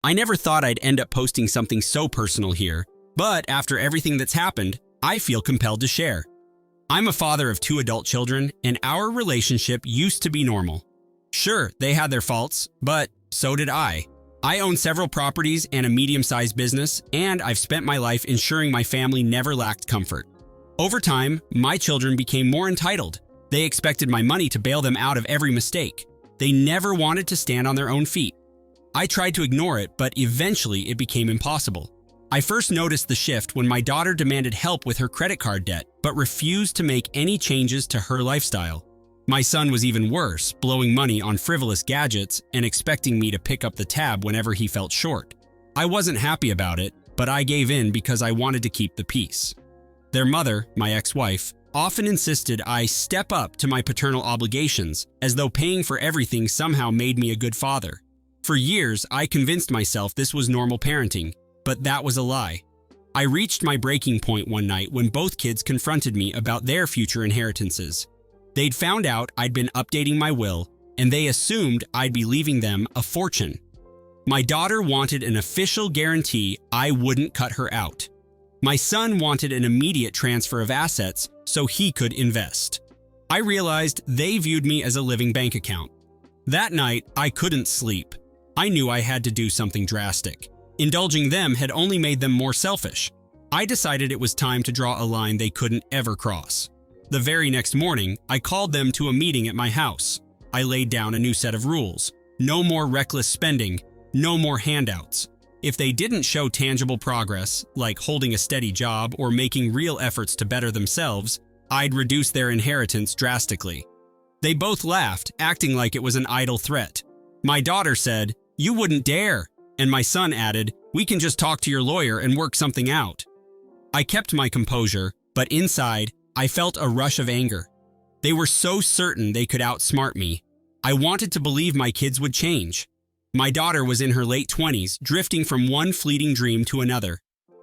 I never thought I'd end up posting something so personal here, but after everything that's happened, I feel compelled to share. I'm a father of 2 adult children, and our relationship used to be normal. Sure, they had their faults, but so did I. I own several properties and a medium-sized business, and I've spent my life ensuring my family never lacked comfort. Over time, my children became more entitled. They expected my money to bail them out of every mistake. They never wanted to stand on their own feet. I tried to ignore it, but eventually it became impossible. I first noticed the shift when my daughter demanded help with her credit card debt, but refused to make any changes to her lifestyle. My son was even worse, blowing money on frivolous gadgets and expecting me to pick up the tab whenever he felt short. I wasn't happy about it, but I gave in because I wanted to keep the peace. Their mother, my ex-wife, often insisted I step up to my paternal obligations, as though paying for everything somehow made me a good father. For years, I convinced myself this was normal parenting, but that was a lie. I reached my breaking point one night when both kids confronted me about their future inheritances. They'd found out I'd been updating my will, and they assumed I'd be leaving them a fortune. My daughter wanted an official guarantee I wouldn't cut her out. My son wanted an immediate transfer of assets so he could invest. I realized they viewed me as a living bank account. That night, I couldn't sleep. I knew I had to do something drastic. Indulging them had only made them more selfish. I decided it was time to draw a line they couldn't ever cross. The very next morning, I called them to a meeting at my house. I laid down a new set of rules. No more reckless spending, no more handouts. If they didn't show tangible progress, like holding a steady job or making real efforts to better themselves, I'd reduce their inheritance drastically. They both laughed, acting like it was an idle threat. My daughter said, "You wouldn't dare," and my son added, "We can just talk to your lawyer and work something out." I kept my composure, but inside, I felt a rush of anger. They were so certain they could outsmart me. I wanted to believe my kids would change. My daughter was in her late 20s, drifting from one fleeting dream to another.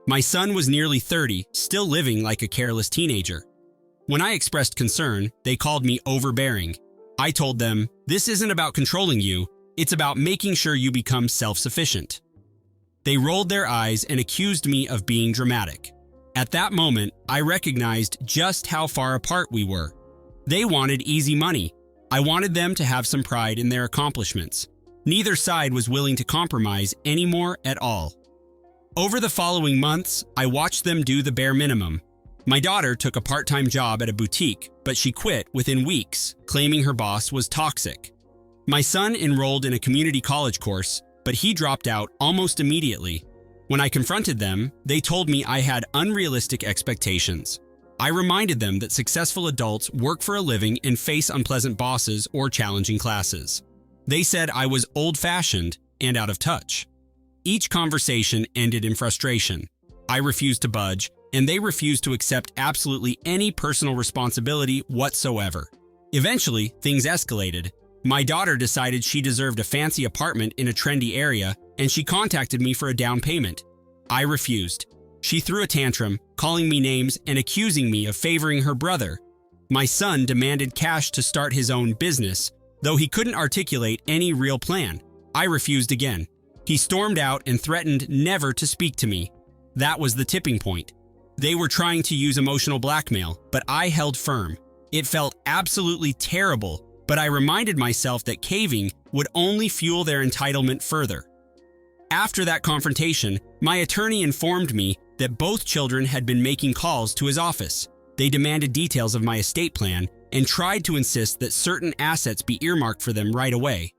My son was nearly 30, still living like a careless teenager. When I expressed concern, they called me overbearing. I told them, "This isn't about controlling you, it's about making sure you become self-sufficient." They rolled their eyes and accused me of being dramatic. At that moment, I recognized just how far apart we were. They wanted easy money. I wanted them to have some pride in their accomplishments. Neither side was willing to compromise anymore at all. Over the following months, I watched them do the bare minimum. My daughter took a part-time job at a boutique, but she quit within weeks, claiming her boss was toxic. My son enrolled in a community college course, but he dropped out almost immediately. When I confronted them, they told me I had unrealistic expectations. I reminded them that successful adults work for a living and face unpleasant bosses or challenging classes. They said I was old-fashioned and out of touch. Each conversation ended in frustration. I refused to budge, and they refused to accept absolutely any personal responsibility whatsoever. Eventually, things escalated. My daughter decided she deserved a fancy apartment in a trendy area, and she contacted me for a down payment. I refused. She threw a tantrum, calling me names and accusing me of favoring her brother. My son demanded cash to start his own business, though he couldn't articulate any real plan. I refused again. He stormed out and threatened never to speak to me. That was the tipping point. They were trying to use emotional blackmail, but I held firm. It felt absolutely terrible, but I reminded myself that caving would only fuel their entitlement further. After that confrontation, my attorney informed me that both children had been making calls to his office. They demanded details of my estate plan and tried to insist that certain assets be earmarked for them right away.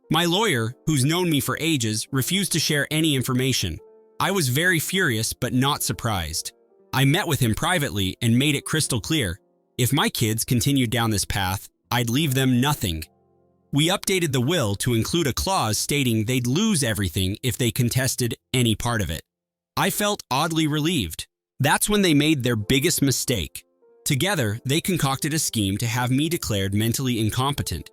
My lawyer, who's known me for ages, refused to share any information. I was very furious but not surprised. I met with him privately and made it crystal clear. If my kids continued down this path, I'd leave them nothing. We updated the will to include a clause stating they'd lose everything if they contested any part of it. I felt oddly relieved. That's when they made their biggest mistake. Together, they concocted a scheme to have me declared mentally incompetent.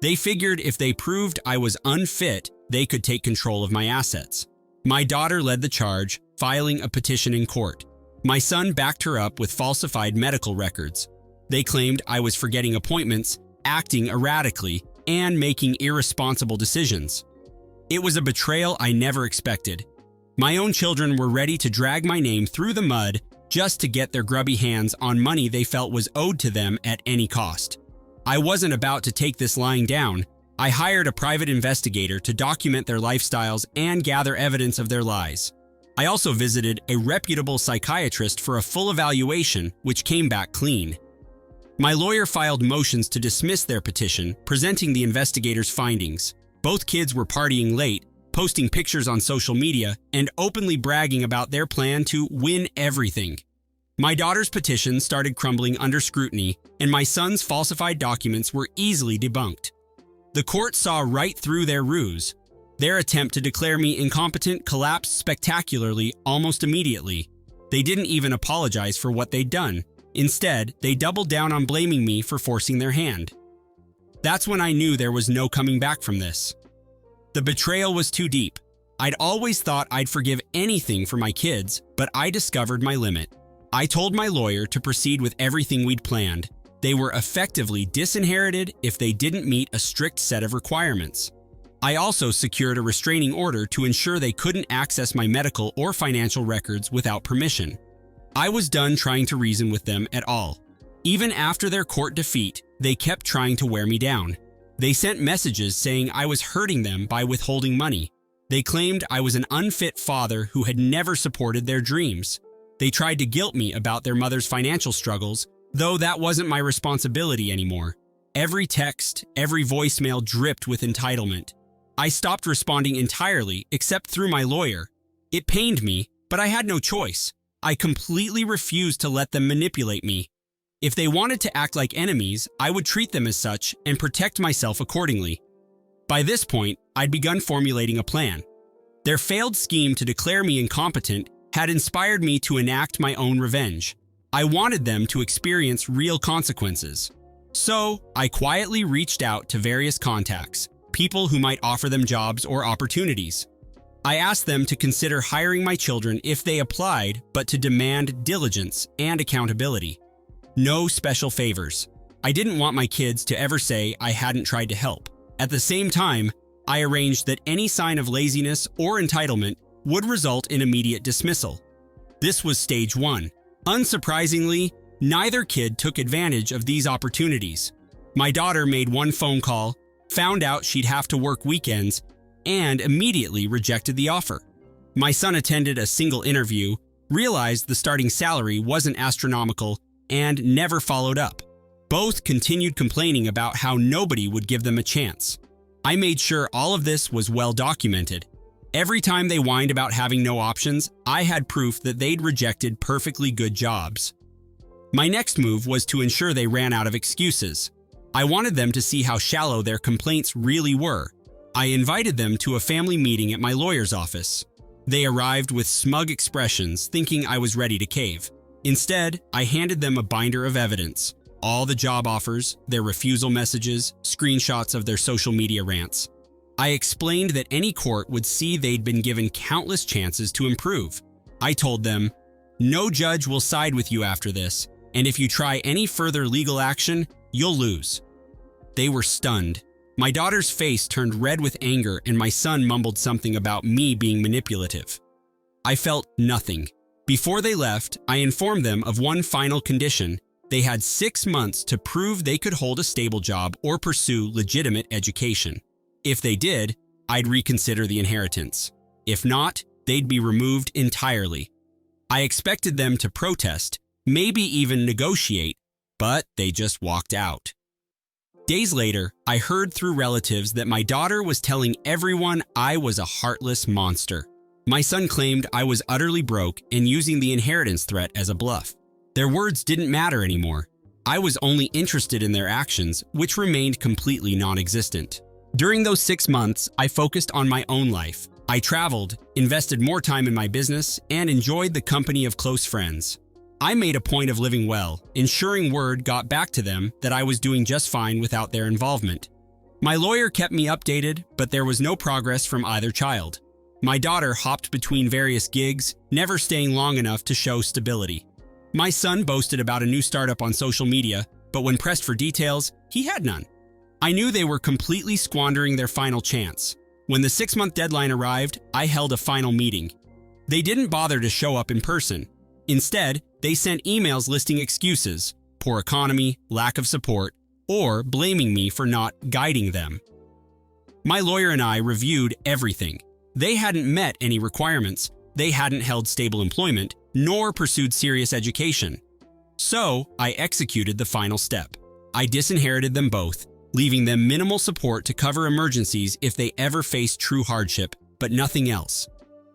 They figured if they proved I was unfit, they could take control of my assets. My daughter led the charge, filing a petition in court. My son backed her up with falsified medical records. They claimed I was forgetting appointments, acting erratically, and making irresponsible decisions. It was a betrayal I never expected. My own children were ready to drag my name through the mud just to get their grubby hands on money they felt was owed to them at any cost. I wasn't about to take this lying down. I hired a private investigator to document their lifestyles and gather evidence of their lies. I also visited a reputable psychiatrist for a full evaluation, which came back clean. My lawyer filed motions to dismiss their petition, presenting the investigator's findings. Both kids were partying late, posting pictures on social media, and openly bragging about their plan to win everything. My daughter's petition started crumbling under scrutiny, and my son's falsified documents were easily debunked. The court saw right through their ruse. Their attempt to declare me incompetent collapsed spectacularly almost immediately. They didn't even apologize for what they'd done. Instead, they doubled down on blaming me for forcing their hand. That's when I knew there was no coming back from this. The betrayal was too deep. I'd always thought I'd forgive anything for my kids, but I discovered my limit. I told my lawyer to proceed with everything we'd planned. They were effectively disinherited if they didn't meet a strict set of requirements. I also secured a restraining order to ensure they couldn't access my medical or financial records without permission. I was done trying to reason with them at all. Even after their court defeat, they kept trying to wear me down. They sent messages saying I was hurting them by withholding money. They claimed I was an unfit father who had never supported their dreams. They tried to guilt me about their mother's financial struggles, though that wasn't my responsibility anymore. Every text, every voicemail dripped with entitlement. I stopped responding entirely, except through my lawyer. It pained me, but I had no choice. I completely refused to let them manipulate me. If they wanted to act like enemies, I would treat them as such and protect myself accordingly. By this point, I'd begun formulating a plan. Their failed scheme to declare me incompetent had inspired me to enact my own revenge. I wanted them to experience real consequences. So, I quietly reached out to various contacts, people who might offer them jobs or opportunities. I asked them to consider hiring my children if they applied, but to demand diligence and accountability. No special favors. I didn't want my kids to ever say I hadn't tried to help. At the same time, I arranged that any sign of laziness or entitlement would result in immediate dismissal. This was stage one. Unsurprisingly, neither kid took advantage of these opportunities. My daughter made one phone call, found out she'd have to work weekends, and immediately rejected the offer. My son attended a single interview, realized the starting salary wasn't astronomical, and never followed up. Both continued complaining about how nobody would give them a chance. I made sure all of this was well documented. Every time they whined about having no options, I had proof that they'd rejected perfectly good jobs. My next move was to ensure they ran out of excuses. I wanted them to see how shallow their complaints really were. I invited them to a family meeting at my lawyer's office. They arrived with smug expressions, thinking I was ready to cave. Instead, I handed them a binder of evidence, all the job offers, their refusal messages, screenshots of their social media rants. I explained that any court would see they'd been given countless chances to improve. I told them, "No judge will side with you after this, and if you try any further legal action, you'll lose." They were stunned. My daughter's face turned red with anger, and my son mumbled something about me being manipulative. I felt nothing. Before they left, I informed them of one final condition. They had 6 months to prove they could hold a stable job or pursue legitimate education. If they did, I'd reconsider the inheritance. If not, they'd be removed entirely. I expected them to protest, maybe even negotiate, but they just walked out. Days later, I heard through relatives that my daughter was telling everyone I was a heartless monster. My son claimed I was utterly broke and using the inheritance threat as a bluff. Their words didn't matter anymore. I was only interested in their actions, which remained completely non-existent. During those 6 months, I focused on my own life. I traveled, invested more time in my business, and enjoyed the company of close friends. I made a point of living well, ensuring word got back to them that I was doing just fine without their involvement. My lawyer kept me updated, but there was no progress from either child. My daughter hopped between various gigs, never staying long enough to show stability. My son boasted about a new startup on social media, but when pressed for details, he had none. I knew they were completely squandering their final chance. When the 6-month deadline arrived, I held a final meeting. They didn't bother to show up in person. Instead, they sent emails listing excuses, poor economy, lack of support, or blaming me for not guiding them. My lawyer and I reviewed everything. They hadn't met any requirements, they hadn't held stable employment, nor pursued serious education. So, I executed the final step. I disinherited them both, leaving them minimal support to cover emergencies if they ever faced true hardship, but nothing else.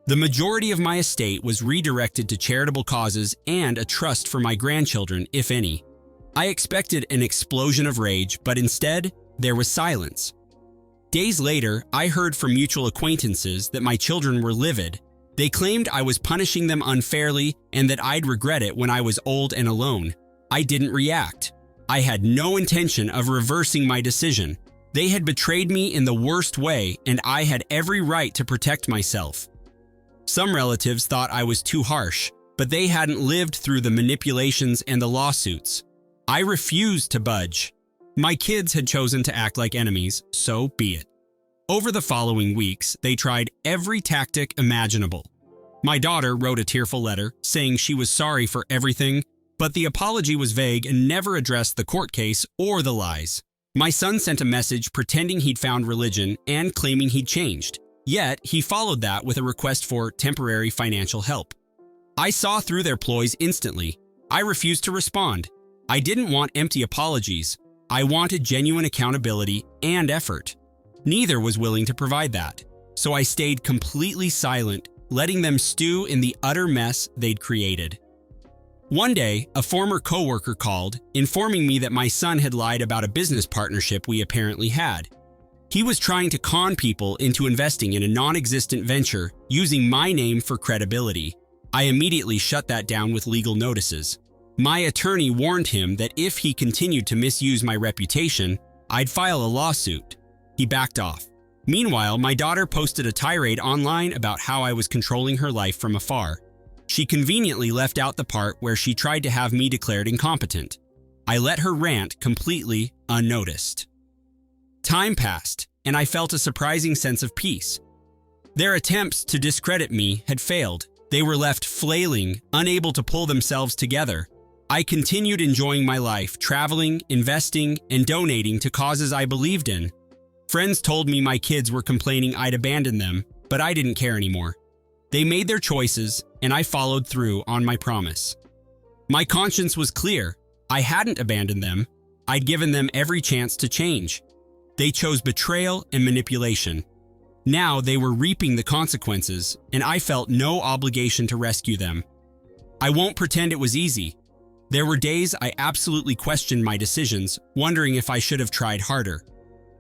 The majority of my estate was redirected to charitable causes and a trust for my grandchildren, if any. I expected an explosion of rage, but instead, there was silence. Days later, I heard from mutual acquaintances that my children were livid. They claimed I was punishing them unfairly and that I'd regret it when I was old and alone. I didn't react. I had no intention of reversing my decision. They had betrayed me in the worst way, and I had every right to protect myself. Some relatives thought I was too harsh, but they hadn't lived through the manipulations and the lawsuits. I refused to budge. My kids had chosen to act like enemies, so be it. Over the following weeks, they tried every tactic imaginable. My daughter wrote a tearful letter saying she was sorry for everything, but the apology was vague and never addressed the court case or the lies. My son sent a message pretending he'd found religion and claiming he'd changed. Yet, he followed that with a request for temporary financial help. I saw through their ploys instantly. I refused to respond. I didn't want empty apologies. I wanted genuine accountability and effort. Neither was willing to provide that, so I stayed completely silent, letting them stew in the utter mess they'd created. One day, a former coworker called, informing me that my son had lied about a business partnership we apparently had. He was trying to con people into investing in a non-existent venture using my name for credibility. I immediately shut that down with legal notices. My attorney warned him that if he continued to misuse my reputation, I'd file a lawsuit. He backed off. Meanwhile, my daughter posted a tirade online about how I was controlling her life from afar. She conveniently left out the part where she tried to have me declared incompetent. I let her rant completely unnoticed. Time passed, and I felt a surprising sense of peace. Their attempts to discredit me had failed. They were left flailing, unable to pull themselves together. I continued enjoying my life, traveling, investing, and donating to causes I believed in. Friends told me my kids were complaining I'd abandoned them, but I didn't care anymore. They made their choices, and I followed through on my promise. My conscience was clear. I hadn't abandoned them. I'd given them every chance to change. They chose betrayal and manipulation. Now they were reaping the consequences, and I felt no obligation to rescue them. I won't pretend it was easy. There were days I absolutely questioned my decisions, wondering if I should have tried harder.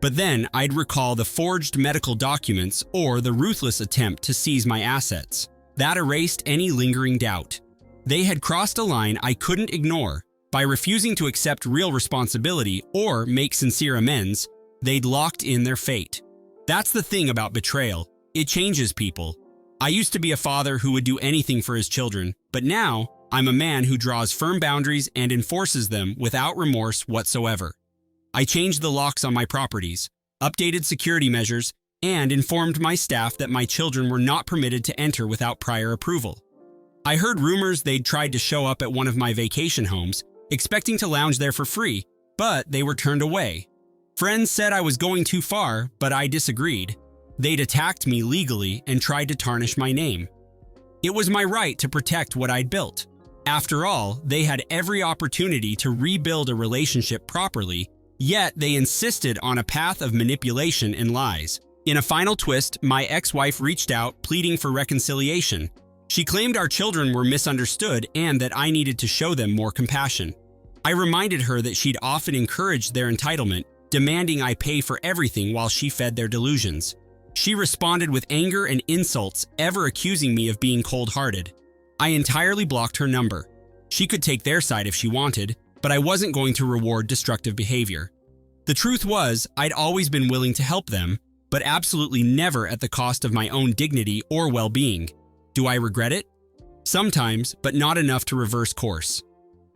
But then I'd recall the forged medical documents or the ruthless attempt to seize my assets. That erased any lingering doubt. They had crossed a line I couldn't ignore. By refusing to accept real responsibility or make sincere amends, they'd locked in their fate. That's the thing about betrayal. It changes people. I used to be a father who would do anything for his children, but now I'm a man who draws firm boundaries and enforces them without remorse whatsoever. I changed the locks on my properties, updated security measures, and informed my staff that my children were not permitted to enter without prior approval. I heard rumors they'd tried to show up at one of my vacation homes, expecting to lounge there for free, but they were turned away. Friends said I was going too far, but I disagreed. They'd attacked me legally and tried to tarnish my name. It was my right to protect what I'd built. After all, they had every opportunity to rebuild a relationship properly, yet they insisted on a path of manipulation and lies. In a final twist, my ex-wife reached out, pleading for reconciliation. She claimed our children were misunderstood and that I needed to show them more compassion. I reminded her that she'd often encouraged their entitlement, demanding I pay for everything while she fed their delusions. She responded with anger and insults, ever accusing me of being cold-hearted. I entirely blocked her number. She could take their side if she wanted, but I wasn't going to reward destructive behavior. The truth was, I'd always been willing to help them, but absolutely never at the cost of my own dignity or well-being. Do I regret it? Sometimes, but not enough to reverse course.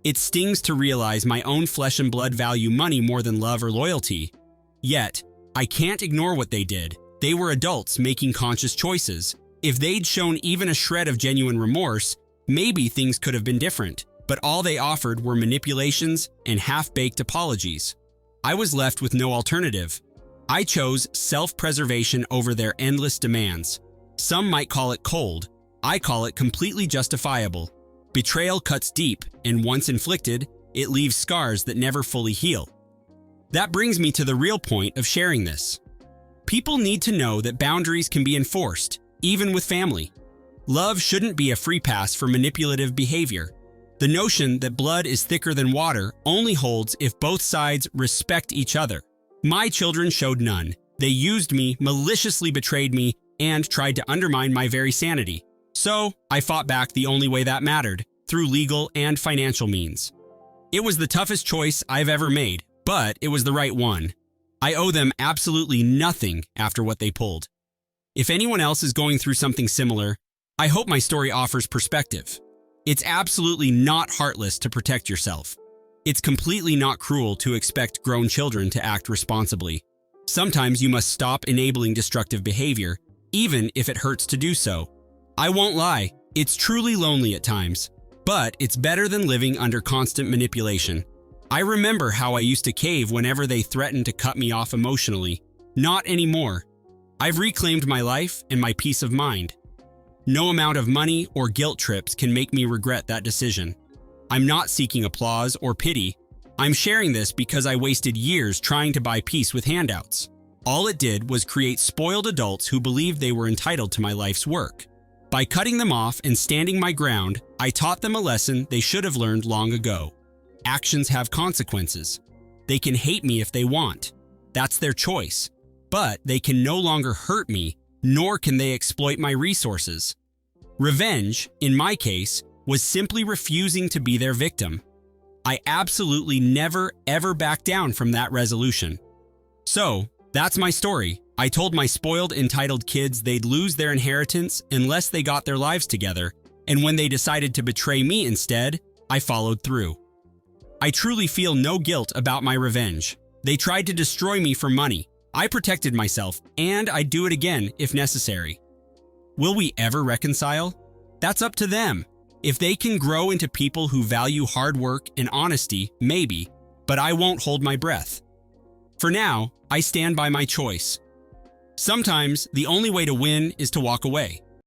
It stings to realize my own flesh and blood value money more than love or loyalty. Yet, I can't ignore what they did. They were adults making conscious choices. If they'd shown even a shred of genuine remorse, maybe things could have been different. But all they offered were manipulations and half-baked apologies. I was left with no alternative. I chose self-preservation over their endless demands. Some might call it cold. I call it completely justifiable. Betrayal cuts deep, and once inflicted, it leaves scars that never fully heal. That brings me to the real point of sharing this. People need to know that boundaries can be enforced, even with family. Love shouldn't be a free pass for manipulative behavior. The notion that blood is thicker than water only holds if both sides respect each other. My children showed none. They used me, maliciously betrayed me, and tried to undermine my very sanity. So, I fought back the only way that mattered, through legal and financial means. It was the toughest choice I've ever made, but it was the right one. I owe them absolutely nothing after what they pulled. If anyone else is going through something similar, I hope my story offers perspective. It's absolutely not heartless to protect yourself. It's completely not cruel to expect grown children to act responsibly. Sometimes you must stop enabling destructive behavior, even if it hurts to do so. I won't lie, it's truly lonely at times, but it's better than living under constant manipulation. I remember how I used to cave whenever they threatened to cut me off emotionally. Not anymore. I've reclaimed my life and my peace of mind. No amount of money or guilt trips can make me regret that decision. I'm not seeking applause or pity. I'm sharing this because I wasted years trying to buy peace with handouts. All it did was create spoiled adults who believed they were entitled to my life's work. By cutting them off and standing my ground, I taught them a lesson they should have learned long ago. Actions have consequences. They can hate me if they want. That's their choice. But they can no longer hurt me, nor can they exploit my resources. Revenge, in my case, was simply refusing to be their victim. I absolutely never, ever backed down from that resolution. So, that's my story. I told my spoiled, entitled kids they'd lose their inheritance unless they got their lives together, and when they decided to betray me instead, I followed through. I truly feel no guilt about my revenge. They tried to destroy me for money. I protected myself, and I'd do it again if necessary. Will we ever reconcile? That's up to them. If they can grow into people who value hard work and honesty, maybe, but I won't hold my breath. For now, I stand by my choice. Sometimes, the only way to win is to walk away.